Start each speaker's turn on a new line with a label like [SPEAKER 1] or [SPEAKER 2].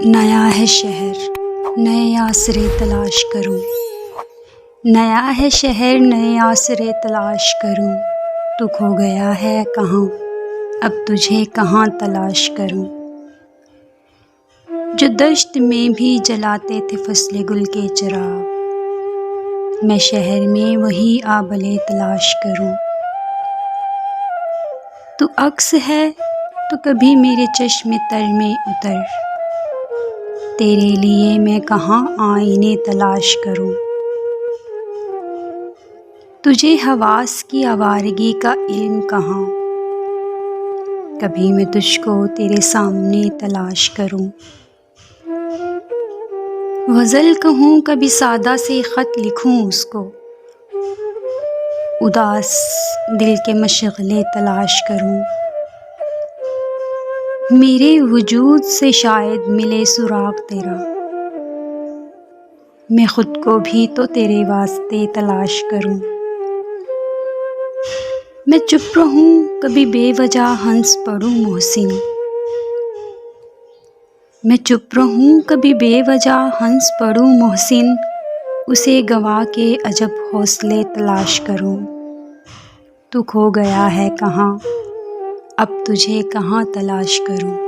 [SPEAKER 1] نیا ہے شہر نئے آسرے تلاش کروں، نیا ہے شہر نئے آسرے تلاش کروں، تو کھو گیا ہے کہاں اب تجھے کہاں تلاش کروں۔ جو دشت میں بھی جلاتے تھے فصل گل کے چراغ، میں شہر میں وہی آبلے تلاش کروں۔ تو عکس ہے تو کبھی میرے چشم تر میں اتر، تیرے لیے میں کہاں آئینے تلاش کروں۔ تجھے حواس کی آوارگی کا علم کہاں، کبھی میں تجھ کو تیرے سامنے تلاش کروں۔ غزل کہوں کبھی سادہ سے خط لکھوں اس کو، اداس دل کے مشغلے تلاش کروں۔ میرے وجود سے شاید ملے سراغ تیرا، میں خود کو بھی تو تیرے واسطے تلاش کروں۔ میں چپ رہوں کبھی بے وجہ ہنس پڑوں محسن، میں چپ رہوں کبھی بے وجہ ہنس پڑوں محسن، اسے گوا کے عجب حوصلے تلاش کروں۔ تو کھو گیا ہے کہاں اب تجھے کہاں تلاش کروں۔